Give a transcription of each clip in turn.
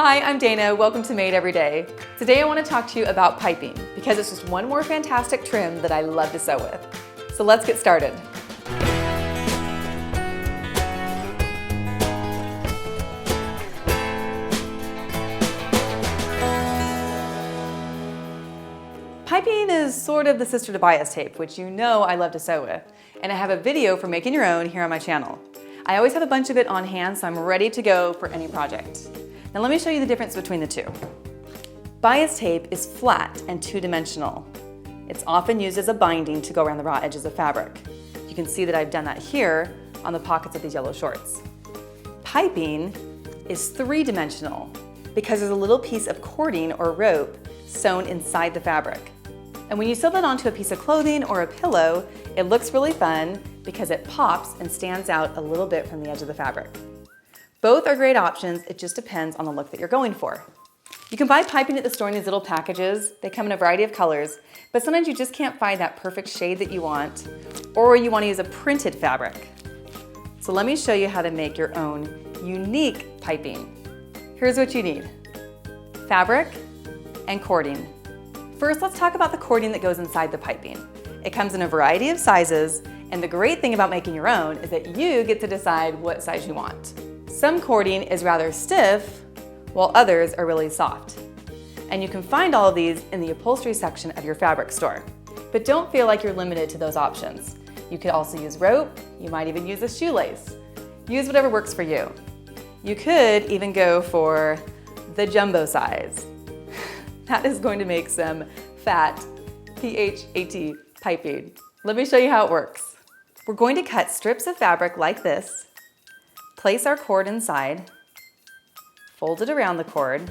Hi, I'm Dana. Welcome to Made Every Day. Today I want to talk to you about piping because it's just one more fantastic trim that I love to sew with. So let's get started. Piping is sort of the sister to bias tape, which you know I love to sew with, and I have a video for making your own here on my channel. I always have a bunch of it on hand, so I'm ready to go for any project. Now let me show you the difference between the two. Bias tape is flat and two-dimensional. It's often used as a binding to go around the raw edges of fabric. You can see that I've done that here on the pockets of these yellow shorts. Piping is three-dimensional because there's a little piece of cording or rope sewn inside the fabric. And when you sew that onto a piece of clothing or a pillow, it looks really fun because it pops and stands out a little bit from the edge of the fabric. Both are great options, it just depends on the look that you're going for. You can buy piping at the store in these little packages. They come in a variety of colors, but sometimes you just can't find that perfect shade that you want, or you want to use a printed fabric. So let me show you how to make your own unique piping. Here's what you need: fabric and cording. First, let's talk about the cording that goes inside the piping. It comes in a variety of sizes, and the great thing about making your own is that you get to decide what size you want. Some cording is rather stiff, while others are really soft. And you can find all of these in the upholstery section of your fabric store. But don't feel like you're limited to those options. You could also use rope, you might even use a shoelace. Use whatever works for you. You could even go for the jumbo size. That is going to make some fat, P-H-A-T, piping. Let me show you how it works. We're going to cut strips of fabric like this, place our cord inside, fold it around the cord,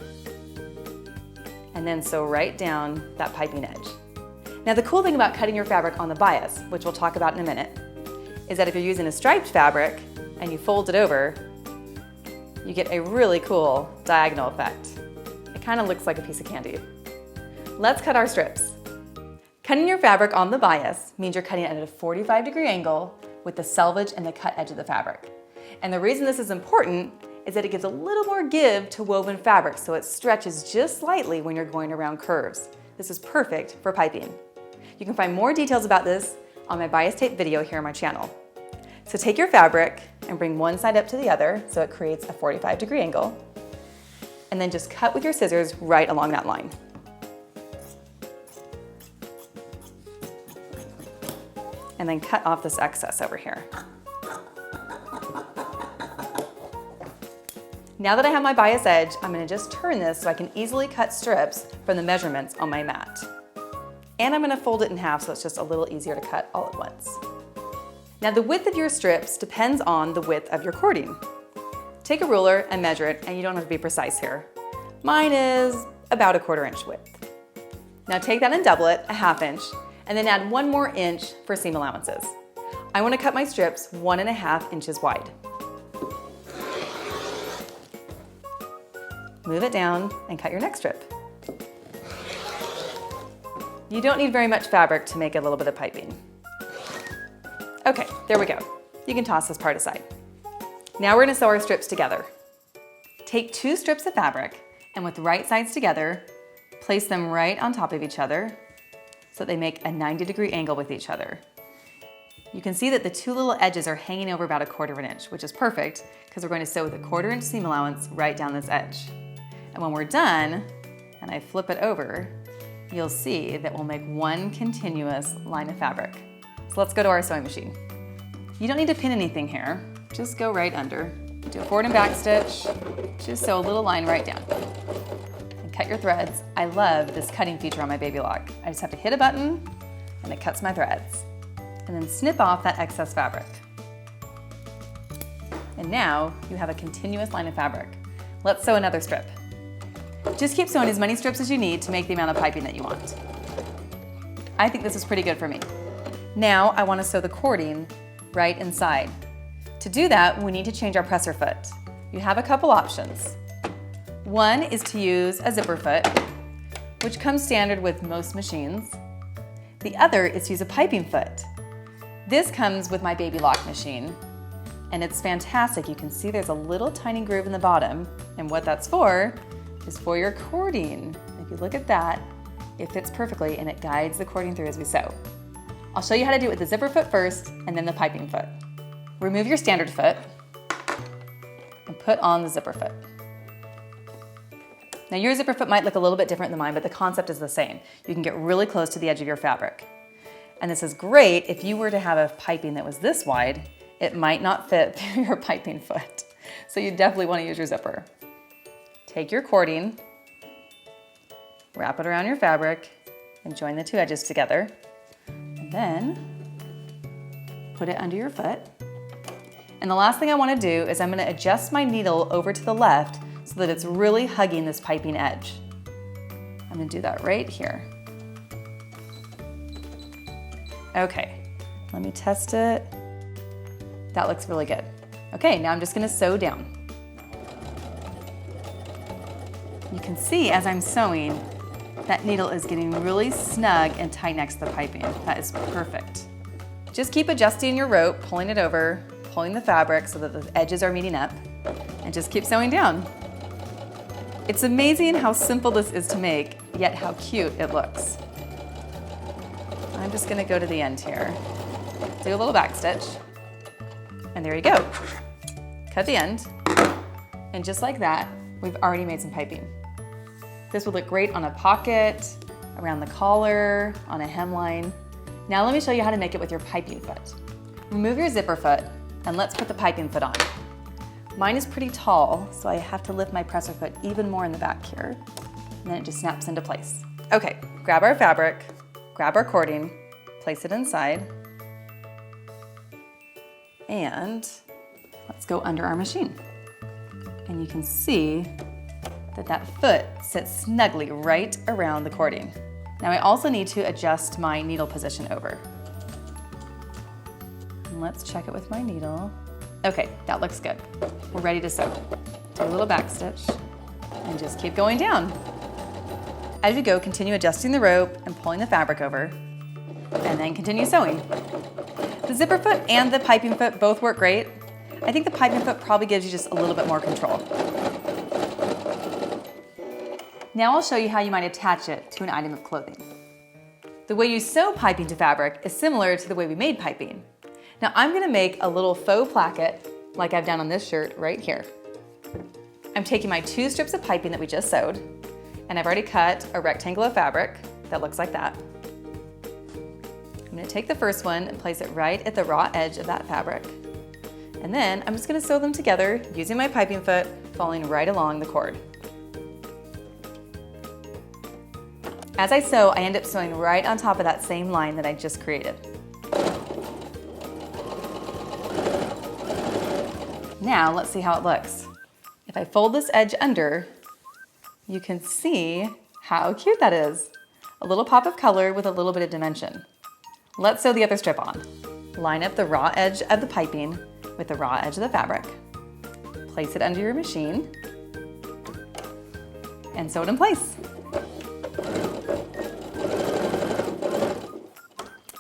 and then sew right down that piping edge. Now the cool thing about cutting your fabric on the bias, which we'll talk about in a minute, is that if you're using a striped fabric and you fold it over, you get a really cool diagonal effect. It kind of looks like a piece of candy. Let's cut our strips. Cutting your fabric on the bias means you're cutting it at a 45-degree angle with the selvage and the cut edge of the fabric. And the reason this is important is that it gives a little more give to woven fabric so it stretches just slightly when you're going around curves. This is perfect for piping. You can find more details about this on my bias tape video here on my channel. So take your fabric and bring one side up to the other so it creates a 45-degree angle, and then just cut with your scissors right along that line. And then cut off this excess over here. Now that I have my bias edge, I'm going to just turn this so I can easily cut strips from the measurements on my mat. And I'm going to fold it in half so it's just a little easier to cut all at once. Now the width of your strips depends on the width of your cording. Take a ruler and measure it, and you don't have to be precise here. Mine is about a 1/4 inch width. Now take that and double it, a 1/2 inch, and then add 1 more inch for seam allowances. I want to cut my strips 1.5 inches wide. Move it down and cut your next strip. You don't need very much fabric to make a little bit of piping. Okay, there we go. You can toss this part aside. Now we're going to sew our strips together. Take 2 strips of fabric and with the right sides together, place them right on top of each other so they make a 90-degree angle with each other. You can see that the 2 little edges are hanging over about a 1/4 inch, which is perfect because we're going to sew with a 1/4 inch seam allowance right down this edge. And when we're done, and I flip it over, you'll see that we'll make one continuous line of fabric. So let's go to our sewing machine. You don't need to pin anything here. Just go right under. Do a forward and back stitch. Just sew a little line right down. And cut your threads. I love this cutting feature on my baby lock. I just have to hit a button and it cuts my threads. And then snip off that excess fabric. And now you have a continuous line of fabric. Let's sew another strip. Just keep sewing as many strips as you need to make the amount of piping that you want. I think this is pretty good for me. Now I want to sew the cording right inside. To do that, we need to change our presser foot. You have a couple options. One is to use a zipper foot, which comes standard with most machines. The other is to use a piping foot. This comes with my baby lock machine, and it's fantastic. You can see there's a little tiny groove in the bottom, and what that's for is for your cording. If you look at that, it fits perfectly and it guides the cording through as we sew. I'll show you how to do it with the zipper foot first and then the piping foot. Remove your standard foot and put on the zipper foot. Now your zipper foot might look a little bit different than mine, but the concept is the same. You can get really close to the edge of your fabric. And this is great if you were to have a piping that was this wide, it might not fit through your piping foot. So you definitely want to use your zipper. Take your cording, wrap it around your fabric, and join the two edges together. And then put it under your foot. And the last thing I want to do is I'm going to adjust my needle over to the left so that it's really hugging this piping edge. I'm going to do that right here. Okay, let me test it. That looks really good. Okay, now I'm just going to sew down. You can see as I'm sewing, that needle is getting really snug and tight next to the piping. That is perfect. Just keep adjusting your rope, pulling it over, pulling the fabric so that the edges are meeting up, and just keep sewing down. It's amazing how simple this is to make, yet how cute it looks. I'm just gonna go to the end here. Do a little back stitch, and there you go. Cut the end, and just like that, we've already made some piping. This would look great on a pocket, around the collar, on a hemline. Now let me show you how to make it with your piping foot. Remove your zipper foot, and let's put the piping foot on. Mine is pretty tall, so I have to lift my presser foot even more in the back here. And then it just snaps into place. Okay, grab our fabric, grab our cording, place it inside, and let's go under our machine. And you can see that that foot sits snugly right around the cording. Now I also need to adjust my needle position over. And let's check it with my needle. Okay, that looks good. We're ready to sew. Do a little back stitch and just keep going down. As you go, continue adjusting the rope and pulling the fabric over, and then continue sewing. The zipper foot and the piping foot both work great. I think the piping foot probably gives you just a little bit more control. Now I'll show you how you might attach it to an item of clothing. The way you sew piping to fabric is similar to the way we made piping. Now I'm gonna make a little faux placket like I've done on this shirt right here. I'm taking my 2 strips of piping that we just sewed, and I've already cut a rectangle of fabric that looks like that. I'm gonna take the first one and place it right at the raw edge of that fabric. And then I'm just gonna sew them together using my piping foot, following right along the cord. As I sew, I end up sewing right on top of that same line that I just created. Now let's see how it looks. If I fold this edge under, you can see how cute that is. A little pop of color with a little bit of dimension. Let's sew the other strip on. Line up the raw edge of the piping with the raw edge of the fabric. Place it under your machine and sew it in place.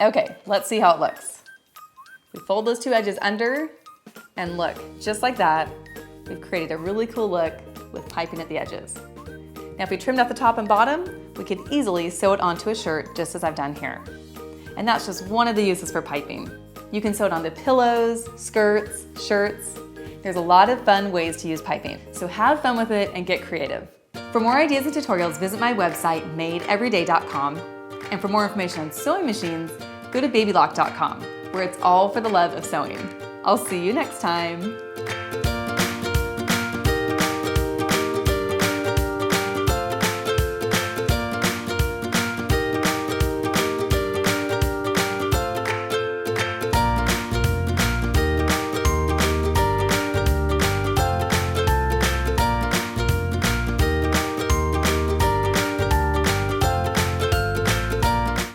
Okay, let's see how it looks. We fold those 2 edges under, and look, just like that, we've created a really cool look with piping at the edges. Now if we trimmed off the top and bottom, we could easily sew it onto a shirt just as I've done here. And that's just one of the uses for piping. You can sew it onto pillows, skirts, shirts. There's a lot of fun ways to use piping, so have fun with it and get creative. For more ideas and tutorials, visit my website, madeeveryday.com. And for more information on sewing machines, go to babylock.com, where it's all for the love of sewing. I'll see you next time.